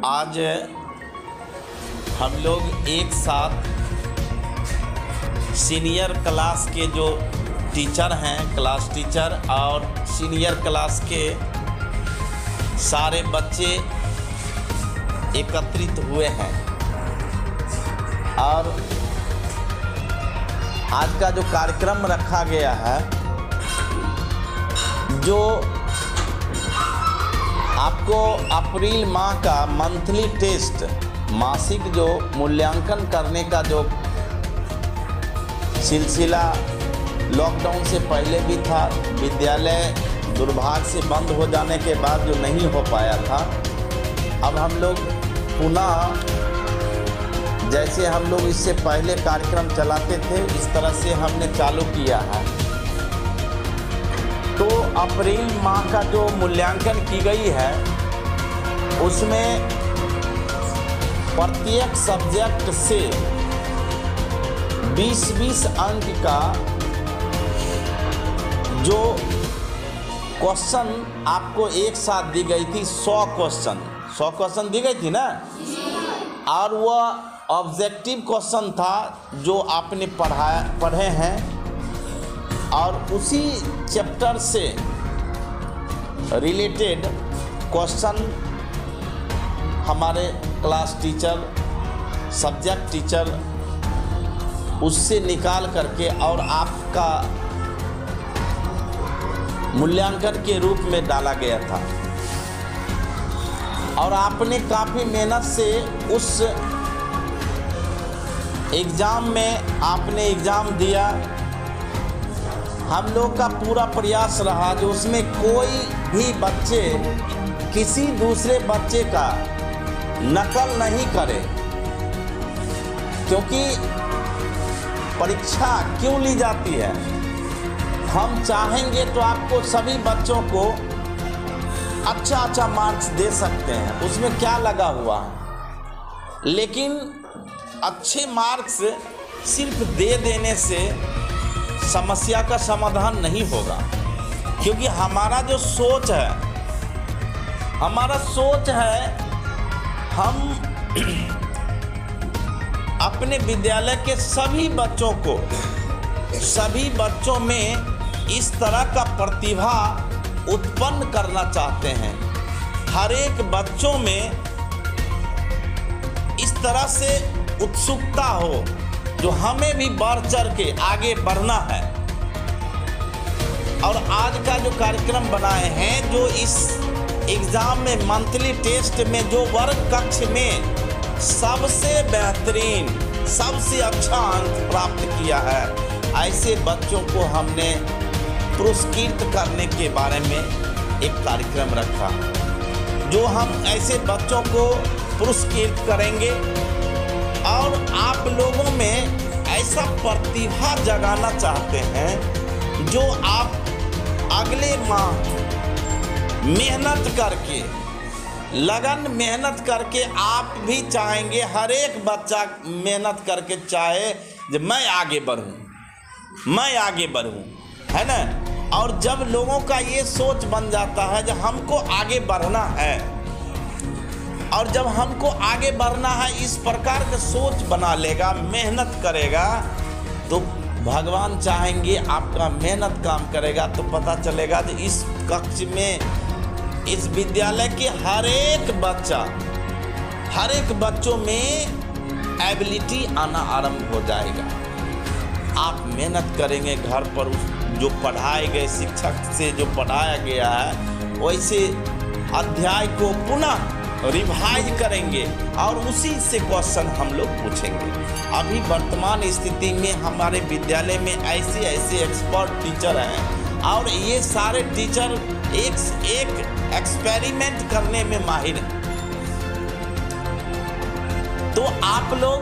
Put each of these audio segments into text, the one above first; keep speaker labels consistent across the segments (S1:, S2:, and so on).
S1: आज हम लोग एक साथ सीनियर क्लास के जो टीचर हैं, क्लास टीचर और सीनियर क्लास के सारे बच्चे एकत्रित हुए हैं और आज का जो कार्यक्रम रखा गया है, जो आपको अप्रैल माह का मंथली टेस्ट, मासिक जो मूल्यांकन करने का जो सिलसिला लॉकडाउन से पहले भी था, विद्यालय दुर्भाग्य से बंद हो जाने के बाद जो नहीं हो पाया था, अब हम लोग पुनः जैसे हम लोग इससे पहले कार्यक्रम चलाते थे इस तरह से हमने चालू किया है। तो अप्रैल माह का जो मूल्यांकन की गई है उसमें प्रत्येक सब्जेक्ट से 20-20 अंक का जो क्वेश्चन आपको एक साथ दी गई थी, 100 क्वेश्चन दी गई थी ना, और वह ऑब्जेक्टिव क्वेश्चन था जो आपने पढ़े हैं और उसी चैप्टर से रिलेटेड क्वेश्चन हमारे क्लास टीचर, सब्जेक्ट टीचर उससे निकाल करके और आपका मूल्यांकन के रूप में डाला गया था। और आपने काफ़ी मेहनत से उस एग्ज़ाम में आपने एग्ज़ाम दिया। हम लोग का पूरा प्रयास रहा जो उसमें कोई भी बच्चे किसी दूसरे बच्चे का नकल नहीं करे, क्योंकि परीक्षा क्यों ली जाती है, हम चाहेंगे तो आपको सभी बच्चों को अच्छा मार्क्स दे सकते हैं, उसमें क्या लगा हुआ है। लेकिन अच्छे मार्क्स सिर्फ दे देने से समस्या का समाधान नहीं होगा, क्योंकि हमारा जो सोच है हम अपने विद्यालय के सभी बच्चों में इस तरह का प्रतिभा उत्पन्न करना चाहते हैं। हर एक बच्चों में इस तरह से उत्सुकता हो जो हमें भी बढ़ चढ़ के आगे बढ़ना है। और आज का जो कार्यक्रम बनाए हैं, जो इस एग्ज़ाम में मंथली टेस्ट में जो वर्ग कक्ष में सबसे बेहतरीन, सबसे अच्छा अंक प्राप्त किया है, ऐसे बच्चों को हमने पुरस्कृत करने के बारे में एक कार्यक्रम रखा, जो हम ऐसे बच्चों को पुरस्कृत करेंगे और आप लोगों में ऐसा प्रतिभा जगाना चाहते हैं जो आप अगले माह मेहनत करके, लगन मेहनत करके, आप भी चाहेंगे, हर एक बच्चा मेहनत करके चाहे जब मैं आगे बढ़ूं, है ना। और जब लोगों का ये सोच बन जाता है जब हमको आगे बढ़ना है, और जब हमको आगे बढ़ना है इस प्रकार का सोच बना लेगा, मेहनत करेगा, तो भगवान चाहेंगे आपका मेहनत काम करेगा, तो पता चलेगा कि इस कक्ष में, इस विद्यालय के हर एक बच्चों में एबिलिटी आना आरंभ हो जाएगा। आप मेहनत करेंगे, घर पर जो पढ़ाए गए शिक्षक से जो पढ़ाया गया है वैसे अध्याय को पुनः रिवाइज करेंगे और उसी से क्वेश्चन हम लोग पूछेंगे। अभी वर्तमान स्थिति में हमारे विद्यालय में ऐसे एक्सपर्ट टीचर हैं और ये सारे टीचर एक एक्सपेरिमेंट करने में माहिर हैं। तो आप लोग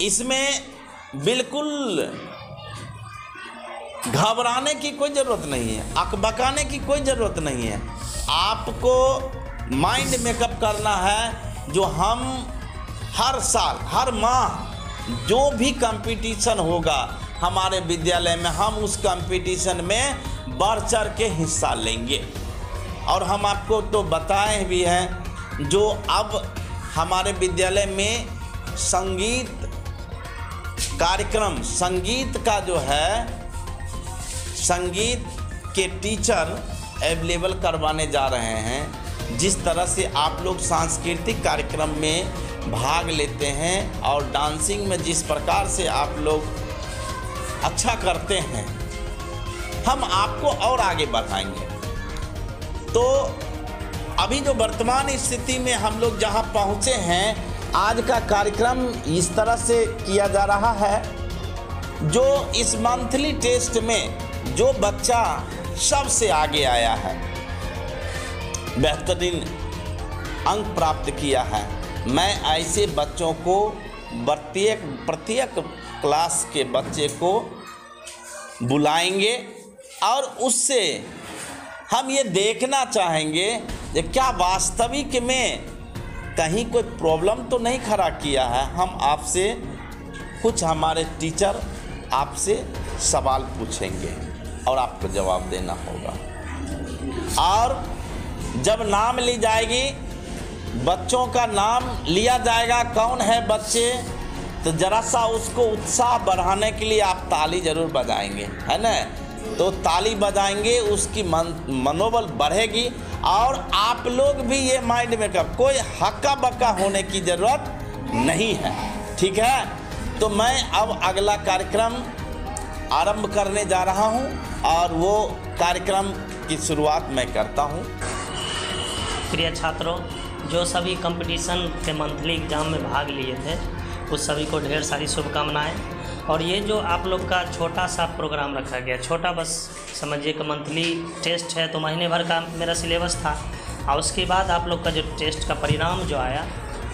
S1: इसमें बिल्कुल घबराने की कोई ज़रूरत नहीं है, अकबकाने की कोई ज़रूरत नहीं है। आपको माइंड मेकअप करना है, जो हम हर साल, हर माह जो भी कंपटीशन होगा हमारे विद्यालय में, हम उस कंपटीशन में बढ़ चढ़ के हिस्सा लेंगे। और हम आपको तो बताए भी हैं जो अब हमारे विद्यालय में संगीत कार्यक्रम, संगीत का जो है, संगीत के टीचर अवेलेबल करवाने जा रहे हैं। जिस तरह से आप लोग सांस्कृतिक कार्यक्रम में भाग लेते हैं और डांसिंग में जिस प्रकार से आप लोग अच्छा करते हैं, हम आपको और आगे बढ़ाएंगे। तो अभी जो वर्तमान स्थिति में हम लोग जहां पहुंचे हैं, आज का कार्यक्रम इस तरह से किया जा रहा है, जो इस मंथली टेस्ट में जो बच्चा सबसे आगे आया है, बेहतरीन अंक प्राप्त किया है, मैं ऐसे बच्चों को प्रत्येक क्लास के बच्चे को बुलाएंगे और उससे हम ये देखना चाहेंगे कि क्या वास्तविक में कहीं कोई प्रॉब्लम तो नहीं खड़ा किया है। हम आपसे कुछ, हमारे टीचर आपसे सवाल पूछेंगे और आपको जवाब देना होगा। और जब नाम ली जाएगी, बच्चों का नाम लिया जाएगा, कौन है बच्चे, तो ज़रा सा उसको उत्साह बढ़ाने के लिए आप ताली ज़रूर बजाएंगे, है ना। तो ताली बजाएंगे, उसकी मनोबल बढ़ेगी। और आप लोग भी ये माइंड में कर, कोई हक्का बक्का होने की ज़रूरत नहीं है, ठीक है। तो मैं अब अगला कार्यक्रम आरंभ करने जा रहा हूं और वो कार्यक्रम की शुरुआत मैं करता हूं।
S2: प्रिय छात्रों, जो सभी कंपटीशन के मंथली एग्ज़ाम में भाग लिए थे, उस सभी को ढेर सारी शुभकामनाएं। और ये जो आप लोग का छोटा सा प्रोग्राम रखा गया, छोटा बस समझिए कि मंथली टेस्ट है, तो महीने भर का मेरा सिलेबस था। और उसके बाद आप लोग का जो टेस्ट का परिणाम जो आया,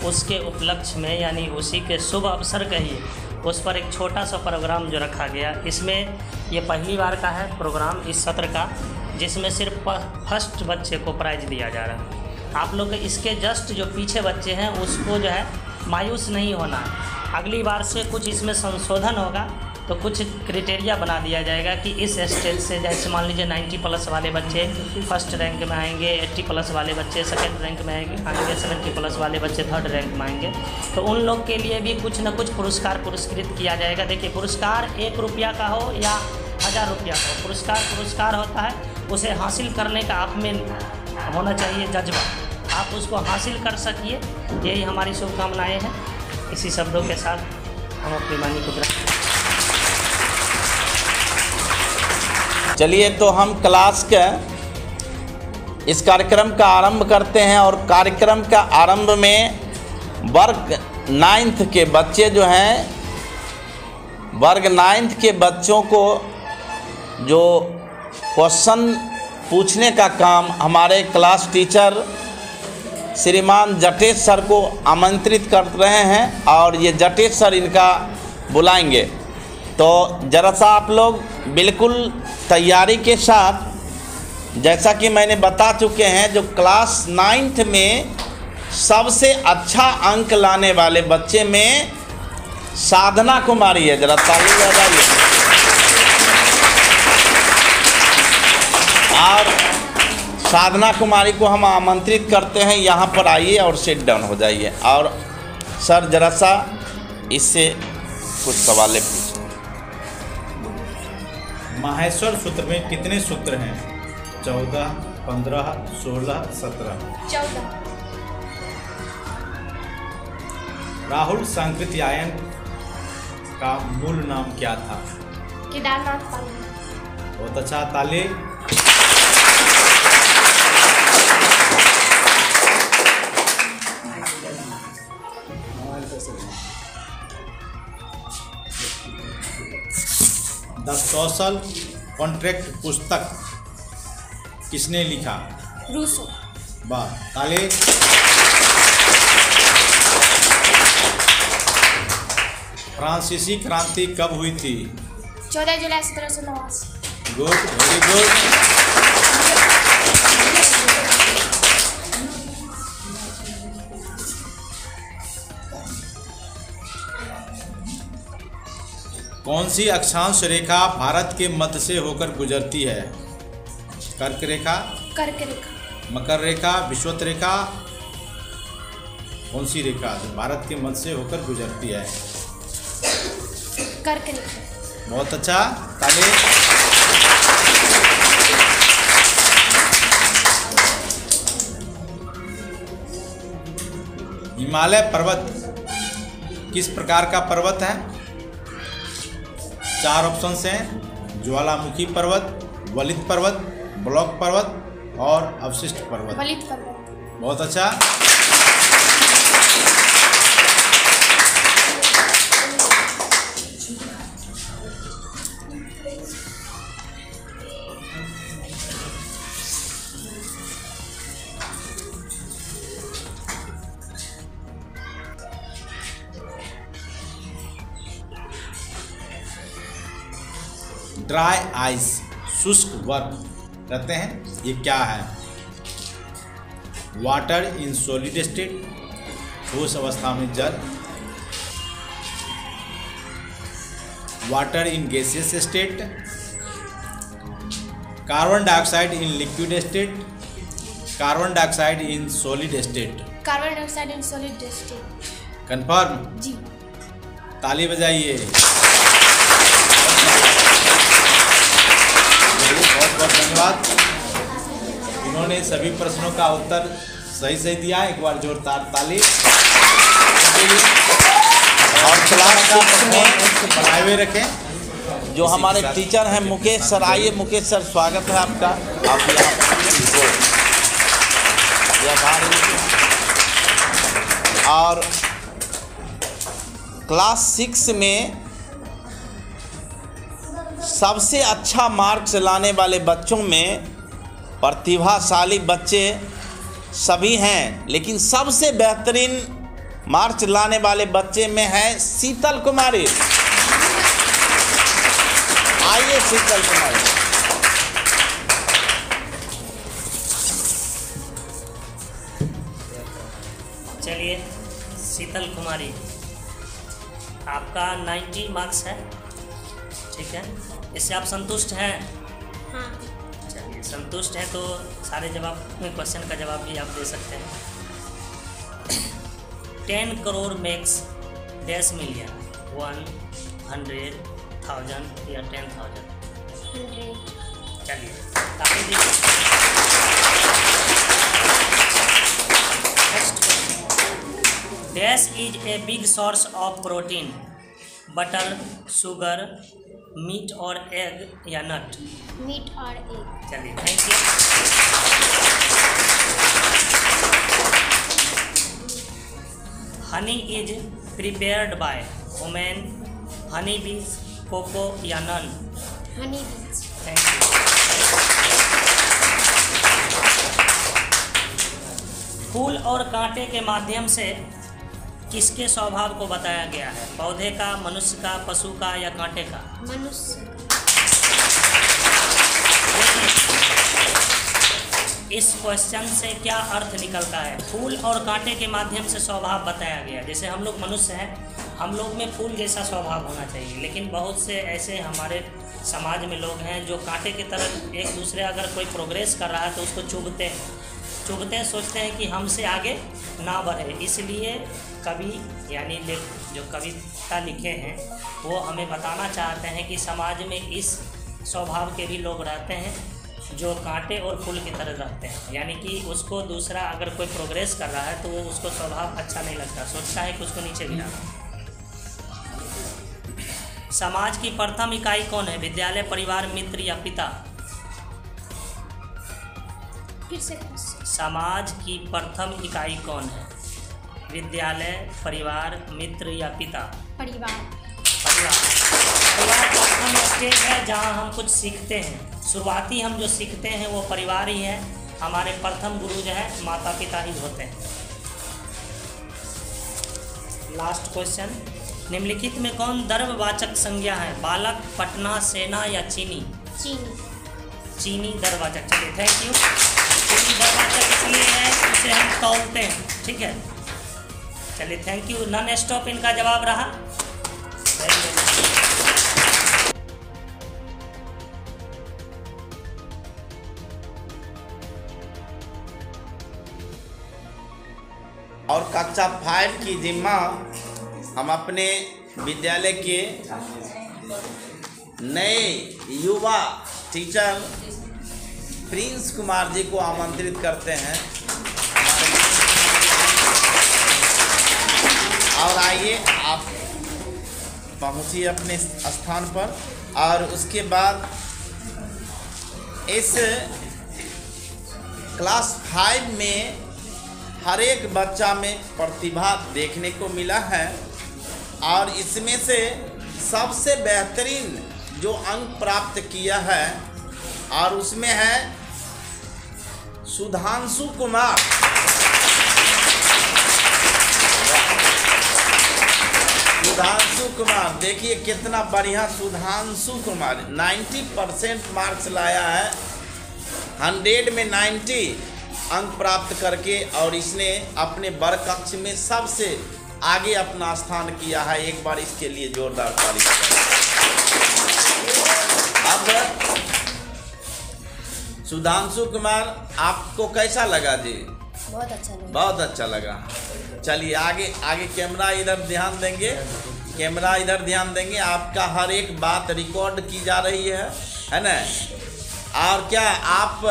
S2: उसके उपलक्ष्य में, यानी उसी के शुभ अवसर कहिए, उस पर एक छोटा सा प्रोग्राम जो रखा गया। इसमें ये पहली बार का है प्रोग्राम इस सत्र का, जिसमें सिर्फ फर्स्ट बच्चे को प्राइज़ दिया जा रहा है। आप लोग इसके जस्ट जो पीछे बच्चे हैं, उसको जो है मायूस नहीं होना है। अगली बार से कुछ इसमें संशोधन होगा, तो कुछ क्राइटेरिया बना दिया जाएगा कि इस स्टेज से, जैसे मान लीजिए 90 प्लस वाले बच्चे फर्स्ट रैंक में आएंगे, 80 प्लस वाले बच्चे सेकंड रैंक में आएंगे, 70 प्लस वाले बच्चे थर्ड रैंक में आएंगे। तो उन लोग के लिए भी कुछ न कुछ पुरस्कार पुरस्कृत किया जाएगा। देखिए, पुरस्कार 1 रुपया का हो या 1000 रुपया का हो, पुरस्कार होता है। उसे हासिल करने का आप में होना चाहिए जज्बा, आप उसको हासिल कर सकिए। यही हमारी शुभकामनाएँ हैं। इसी शब्दों के साथ हम अपनी वाणी को
S1: चलिए, तो हम क्लास के इस कार्यक्रम का आरंभ करते हैं। और कार्यक्रम का आरंभ में वर्ग 9th के बच्चे जो हैं, वर्ग 9th के बच्चों को जो क्वेश्चन पूछने का काम हमारे क्लास टीचर श्रीमान जटेश सर को आमंत्रित कर रहे हैं और ये जटेश सर इनका बुलाएंगे। तो जरा सा आप लोग बिल्कुल तैयारी के साथ, जैसा कि मैंने बता चुके हैं, जो क्लास 9th में सबसे अच्छा अंक लाने वाले बच्चे में साधना कुमारी है। जरा ताली बजाइए। और साधना कुमारी को हम आमंत्रित करते हैं, यहाँ पर आइए और सिट डाउन हो जाइए। और सर जरा सा इससे कुछ सवाल पूछें।
S3: माहेश्वर सूत्र में कितने सूत्र हैं? 14, 15, 16, 17।
S4: 14।
S3: राहुल सांकृत्यायन का मूल नाम क्या था?
S4: केदारनाथ पाली।
S3: बहुत अच्छा, ताली। द सोशल कॉन्ट्रैक्ट पुस्तक किसने लिखा?
S4: रूसो।
S3: वाह, ताली। फ्रांसीसी क्रांति कब हुई थी?
S4: 14 जुलाई 1789।
S3: Good, very good. कौन सी अक्षांश रेखा भारत के मध्य से होकर गुजरती है? कर्क रेखा,
S4: कर्क रेखा,
S3: मकर रेखा, विषुवत रेखा, कौन सी रेखा जो भारत के मध्य से होकर गुजरती है?
S4: कर्क रेखा।
S3: बहुत अच्छा, ताली। हिमालय पर्वत किस प्रकार का पर्वत है? 4 ऑप्शन हैं: ज्वालामुखी पर्वत, वलित पर्वत, ब्लॉक पर्वत और अवशिष्ट पर्वत।
S4: वलित पर्वत।
S3: बहुत अच्छा। ड्राई आइस, शुष्क बर्फ कहते हैं, ये क्या है? वाटर इन सॉलिड स्टेट, ठोस अवस्था में जल। Water in gaseous state, carbon dioxide in liquid state, carbon dioxide in solid state.
S4: Carbon dioxide in solid state.
S3: Confirm?
S4: जी।
S3: ताली बजाइए। बहुत बहुत धन्यवाद। इन्होंने सभी प्रश्नों का उत्तर सही दिया। एक बार जोरदार ताली।
S1: और क्लास 6 में
S3: बनाए हुए रखें।
S1: जो हमारे टीचर हैं मुकेश सर, आइए मुकेश सर, स्वागत है आपका। आप और क्लास 6 में सबसे अच्छा मार्क्स लाने वाले बच्चों में प्रतिभाशाली बच्चे सभी हैं, लेकिन सबसे बेहतरीन मार्क्स लाने वाले बच्चे में है शीतल कुमारी। आइए शीतल कुमारी।
S2: चलिए शीतल कुमारी, आपका 90 मार्क्स है, ठीक है। इससे आप संतुष्ट हैं?
S4: हाँ।
S2: चलिए संतुष्ट हैं तो सारे क्वेश्चन का जवाब भी आप दे सकते हैं। 10 करोड़ मेक्स डैश मिलियन, 1, 100, 1000 या 10,000?
S4: 100।
S2: चलिए काफी दीजिए। Dash is a big source of protein, butter, sugar, meat और एग या नट?
S4: मीट और एग।
S2: चलिए thank you. Honey is prepared by women, honey bees, cocoa या नन?
S4: हनी बीज।
S2: Thank you. फूल और कांटे के माध्यम से किसके स्वभाव को बताया गया है? पौधे का, मनुष्य का, पशु का या कांटे का?
S4: मनुष्य।
S2: इस क्वेश्चन से क्या अर्थ निकलता है? फूल और कांटे के माध्यम से स्वभाव बताया गया। जैसे हम लोग मनुष्य हैं, हम लोग में फूल जैसा स्वभाव होना चाहिए, लेकिन बहुत से ऐसे हमारे समाज में लोग हैं जो कांटे की तरह एक दूसरे, अगर कोई प्रोग्रेस कर रहा है तो उसको चुभते हैं, सोचते हैं कि हमसे आगे ना बढ़े। इसलिए कवि यानी जो कविता लिखे हैं वो हमें बताना चाहते हैं कि समाज में इस स्वभाव के भी लोग रहते हैं जो कांटे और फूल की तरह रहते हैं, यानी कि उसको दूसरा अगर कोई प्रोग्रेस कर रहा है तो वो उसको स्वभाव अच्छा नहीं लगता, सोचता है कि उसको नीचे गिराना। समाज की प्रथम इकाई कौन है? विद्यालय, परिवार, मित्र या पिता?
S4: फिर से।
S2: समाज की प्रथम इकाई कौन है? विद्यालय, परिवार, मित्र या पिता?
S4: परिवार।
S2: परिवार प्रथम स्टेज है जहाँ हम कुछ सीखते हैं। शुरुआती हम जो सीखते हैं वो परिवार ही है। हमारे प्रथम गुरु जो है माता पिता ही होते हैं। लास्ट क्वेश्चन, निम्नलिखित में कौन द्रव्यवाचक संज्ञा है? बालक, पटना, सेना या चीनी?
S4: चीनी।
S2: चीनी द्रव्यवाचक। चलिए थैंक यू। चीनी द्रव्यवाचक इसलिए है उसे हम तौलते हैं, ठीक है। चलिए थैंक यू। नॉन स्टॉप इनका जवाब रहा।
S1: और कक्षा 5 की जिम्मा हम अपने विद्यालय के नए युवा टीचर प्रिंस कुमार जी को आमंत्रित करते हैं। और आइए आप पहुंचिए अपने स्थान पर। और उसके बाद इस क्लास 5 में हर एक बच्चा में प्रतिभा देखने को मिला है और इसमें से सबसे बेहतरीन जो अंक प्राप्त किया है और उसमें है सुधांशु कुमार। सुधांशु कुमार देखिए कितना बढ़िया। सुधांशु कुमार 90% मार्क्स लाया है, 100 में 90 अंक प्राप्त करके, और इसने अपने वर्ग कक्ष में सबसे आगे अपना स्थान किया है। एक बार इसके लिए जोरदार ताली बजाएं। अब सुधांशु कुमार आपको कैसा लगा जी?
S4: बहुत अच्छा लगा।
S1: बहुत अच्छा लगा। चलिए आगे आगे कैमरा इधर ध्यान देंगे, कैमरा इधर ध्यान देंगे। आपका हर एक बात रिकॉर्ड की जा रही है ना? और क्या आप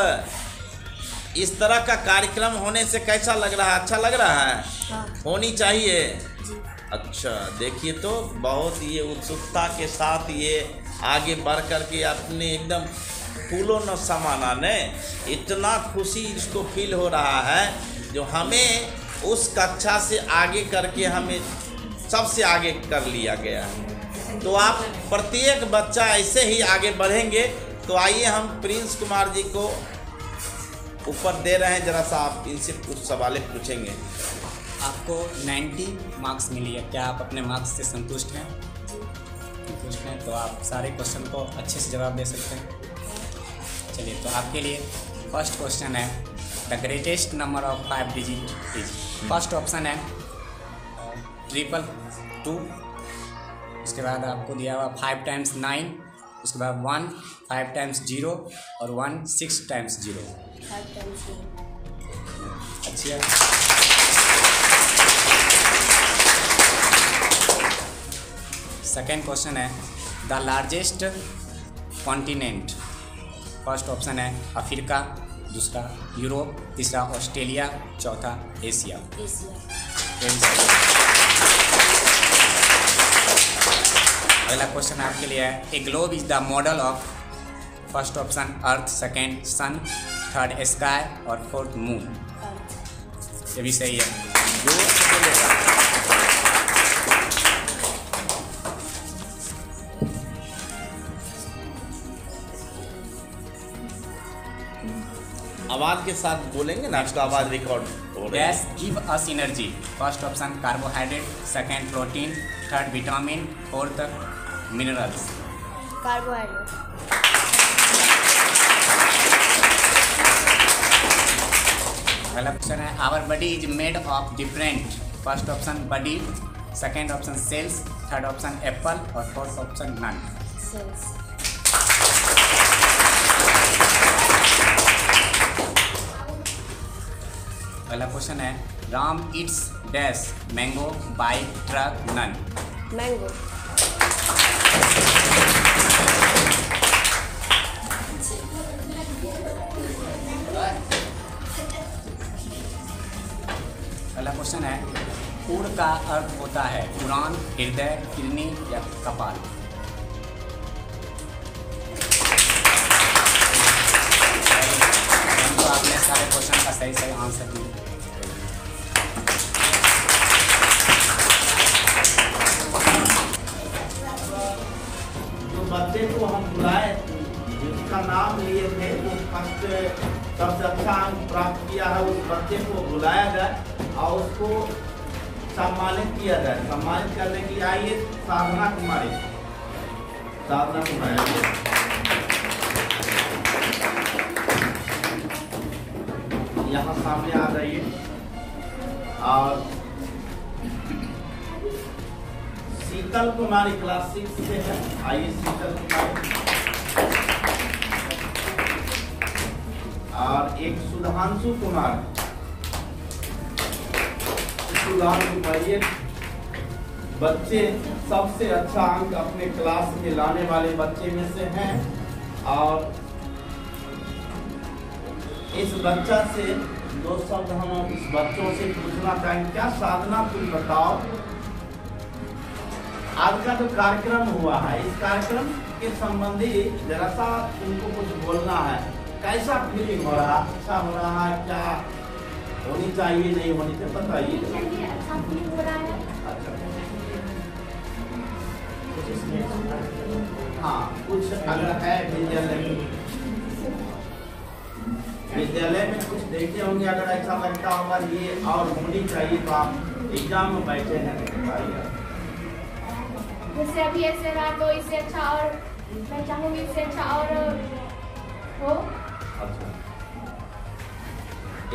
S1: इस तरह का कार्यक्रम होने से कैसा लग रहा है? अच्छा लग रहा है?
S4: हाँ।
S1: होनी चाहिए
S4: जी।
S1: अच्छा देखिए तो बहुत ये उत्सुकता के साथ ये आगे बढ़ करके अपने एकदम फूलों न समाना ने इतना खुशी इसको फील हो रहा है जो हमें उस कक्षा से आगे करके हमें सबसे आगे कर लिया गया है। तो आप प्रत्येक बच्चा ऐसे ही आगे बढ़ेंगे। तो आइए हम प्रिंस कुमार जी को ऊपर दे रहे हैं, जरा सा आप इनसे कुछ सवाल पूछेंगे।
S5: आपको 90 मार्क्स मिली है, क्या आप अपने मार्क्स से संतुष्ट हैं? संतुष्ट हैं तो आप सारे क्वेश्चन को अच्छे से जवाब दे सकते हैं। चलिए तो आपके लिए फर्स्ट क्वेश्चन है the greatest number of 5 digit is. First option है 222, उसके बाद आपको दिया हुआ 5 टाइम्स 9, उसके बाद 1 5 टाइम्स 0 और 1 6 टाइम्स 0।
S4: 5 टाइम्स 0।
S5: अच्छी है। सेकेंड क्वेश्चन है the largest continent. First option है अफ्रीका, दूसरा यूरोप, तीसरा ऑस्ट्रेलिया, चौथा एशिया। अगला क्वेश्चन आपके लिए है ए globe is the model of. First option earth, second sun, third sky और फोर्थ मून। ये भी सही है।
S1: आवाज के साथ बोलेंगे ना, आपका आवाज रिकॉर्ड हो रहा है।
S5: Gas give us energy. First option carbohydrate, second protein, third vitamin, fourth minerals.
S4: Carbohydrate.
S5: अगला क्वेश्चन है our body is made of different. First option body, second option cells, third option apple और fourth option none.
S4: Cells.
S5: अगला question है Ram eats dash mango, bike, truck, none.
S4: Mango. अगला question है उड़ का अर्थ होता है उड़ान, हृदय, किडनी या कपाल। तो आपने सारे क्वेश्चन का सही आंसर दिया।
S1: जो बच्चे को हम बुलाए, जिसका नाम लिए थे, वो फर्स्ट सबसे अच्छा अंक प्राप्त किया है, उस बच्चे को बुलाया जाए और उसको सम्मानित किया जाए। सम्मानित करने के लिए आइए साधना कुमारी। साधना कुमारी यहाँ सामने आ जाइए। और शीतल कुमारी क्लास 6 से है, आइए शीतल कुमारी। और एक सुधांशु कुमार, सुधार बच्चे सबसे अच्छा अंक अपने क्लास में लाने वाले बच्चे में से हैं और इस बच्चा से दो शब्द हम इस बच्चों से पूछना चाहेंगे। क्या साधना तुम बताओ, आज का जो कार्यक्रम हुआ है इस कार्यक्रम के संबंधी जरा सा तुमको कुछ बोलना है। कैसा फीलिंग हो रहा, अच्छा हो रहा है, क्या होनी चाहिए नहीं होनी चाहिए बताइए।
S6: अच्छा फीलिंग हो रहा है।
S1: अच्छा हाँ, कुछ अगर है विद्यालय में कुछ देखते होंगे, अगर ऐसा लगता होगा ये और होनी चाहिए तो आप एग्जाम में बैठे हैं बताइए।
S6: जैसे अभी ऐसे रहा तो इससे अच्छा और मैं चाहूँगी इससे अच्छा और हो।
S1: अच्छा,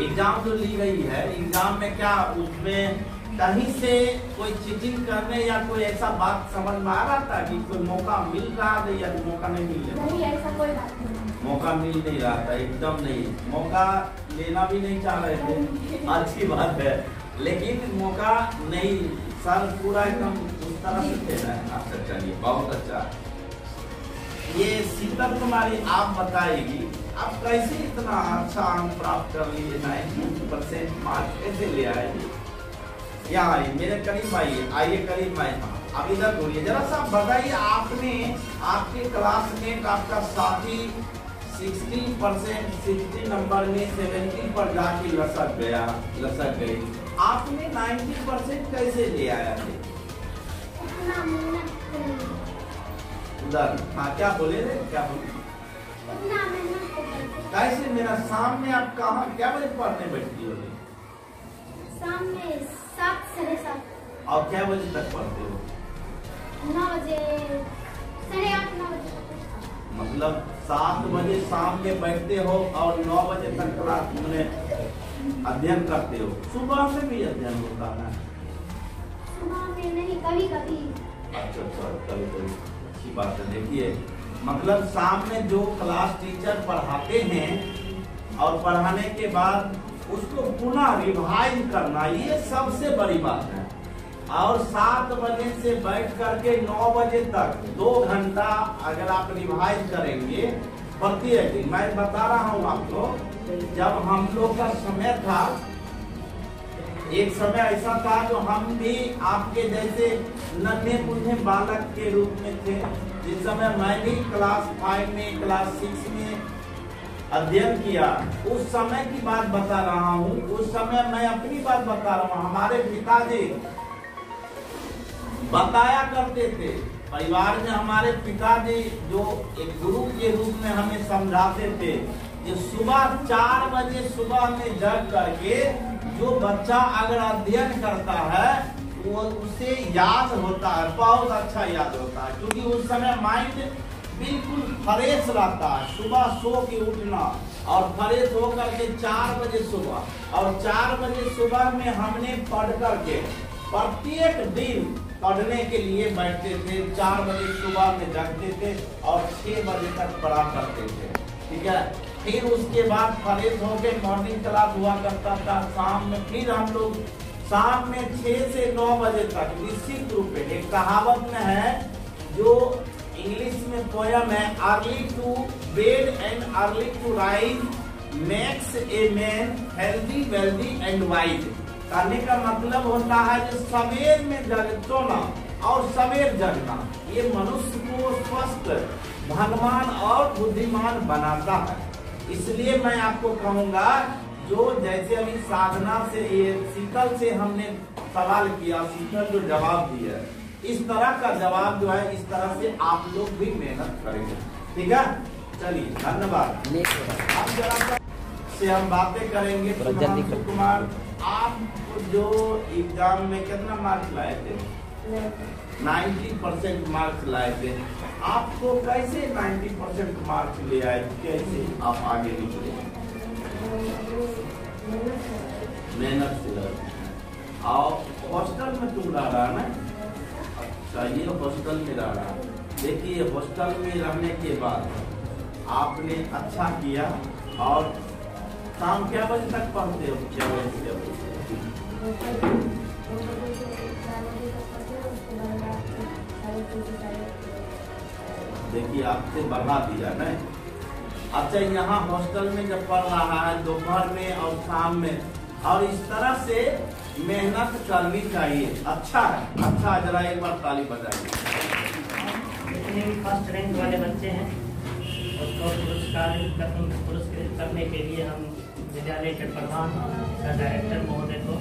S1: एग्जाम जो ली गई है एग्जाम में क्या उसमें कहीं से कोई चीटिंग करने या कोई ऐसा बात समझ में आ रहा था कि कोई मौका मिल रहा था या मौका नहीं मिल रहा?
S6: नहीं, ऐसा कोई बात नहीं।
S1: मौका मिल नहीं रहा था, एकदम नहीं। मौका लेना भी नहीं चाह रहे थे, अच्छी बात है, लेकिन मौका नहीं, सर पूरा एकदम उस तरह से दे रहा है। अच्छा चलिए, बहुत अच्छा। ये शीतल कुमारी आप बताएगी आप कैसे इतना अच्छा अंक प्राप्त कर लिए, 90% मार्क्स कैसे ले आए? यहाँ आइए, मेरे करीब आइए, आइए करीब आइए, अब इधर बोलिए जरा सा। बताइए आपने आपके क्लासमेट आपका साथी 60% नंबर में 70 पर जाके लसक गई, आपने 90% कैसे ले आया थे?
S6: उतना मेहनत करेंगे।
S1: उधर हाँ, क्या बोले रे, क्या बोले?
S6: उतना मेहनत करेंगे।
S1: कैसे? मेरा सामने आप कहाँ क्या बजे पढ़ने बैठती हो?
S6: शाम में 7 साढ़े 7।
S1: और क्या बजे तक पढ़ते हो?
S6: 9 बजे, साढ़े 8 9 बजे तक।
S1: मतलब 7 बजे शाम में बैठते हो और 9 बजे तक क्लास में अध्ययन करते हो। सुबह में भी अध्ययन होता है?
S6: सुबह में नहीं, कभी कभी।
S1: अच्छा, कभी अच्छी बात है। देखिए मतलब शाम में जो क्लास टीचर पढ़ाते हैं और पढ़ाने के बाद उसको पुनः रिवाइज करना, ये सबसे बड़ी बात है। और 7 बजे से बैठ करके 9 बजे तक 2 घंटा अगर आप रिवाइज करेंगे प्रत्येक दिन। मैं बता रहा हूँ आपको, जब हम लोग का समय था, एक समय ऐसा था जो हम भी आपके जैसे नन्हे मुन्ने बालक के रूप में थे। जिस समय मैं भी क्लास 5 में क्लास 6 में अध्ययन किया, उस समय की बात बता रहा हूँ। उस समय मैं अपनी बात बता रहा हूँ। हमारे पिताजी बताया करते थे, परिवार में हमारे पिताजी जो एक गुरु के रूप में हमें समझाते थे कि सुबह 4 बजे सुबह में जग करके जो बच्चा अगर अध्ययन करता है वो उसे याद होता है, बहुत अच्छा याद होता है, क्योंकि उस समय माइंड बिल्कुल फ्रेश रहता है। सुबह सो के उठना और फ्रेश होकर के 4 बजे सुबह, और 4 बजे सुबह में हमने पढ़ करके प्रत्येक दिन पढ़ने के लिए बैठते थे। 4 बजे सुबह में जगते थे और 6 बजे तक पढ़ा करते थे, ठीक है। फिर उसके बाद फ्रेश होकर मॉर्निंग क्लास हुआ करता था। शाम में फिर हम लोग शाम में 6 से 9 बजे तक निश्चित रूप में, एक कहावत में है जो इंग्लिश में पोयम है, early to bed and early to rise makes a man healthy wealthy and wise. कहने का मतलब होता है जो सवेर में सोना और सवेर जगना ये मनुष्य को स्वस्थ, धनवान और बुद्धिमान बनाता है। इसलिए मैं आपको कहूँगा, जो जैसे अभी साधना से ये शीतल से हमने सवाल किया, शीतल जो जवाब दिया, इस तरह का जवाब जो है इस तरह से आप लोग भी मेहनत करेंगे, ठीक है। चलिए धन्यवाद। अब जरा से हम बातें करेंगे। सुधांशु कुमार, आप जो एग्जाम में कितना मार्क्स लाए थे? 90% मार्क्स लाए थे। आपको कैसे 90% मार्क्स ले आए, कैसे आप आगे निकले? मेहनत से। और हॉस्टल में तुम रह रहा ना? अच्छा, ये हॉस्टल में रह रहा। देखिए हॉस्टल में रहने के बाद आपने अच्छा किया। और शाम क्या बजे तक पढ़ते हो? 6 बजे से कि आपसे बढ़ा दिया नहीं। अच्छा, यहाँ हॉस्टल में जब पढ़ रहा है दोपहर में और शाम में, और इस तरह से मेहनत करनी चाहिए। अच्छा है, अच्छा, जरा एक बार ताली बजाइए।
S2: जितने भी फर्स्ट रैंक वाले बच्चे हैं उसको पुरस्कृत करने के लिए हम विद्यालय के प्रधान डायरेक्टर महोदय को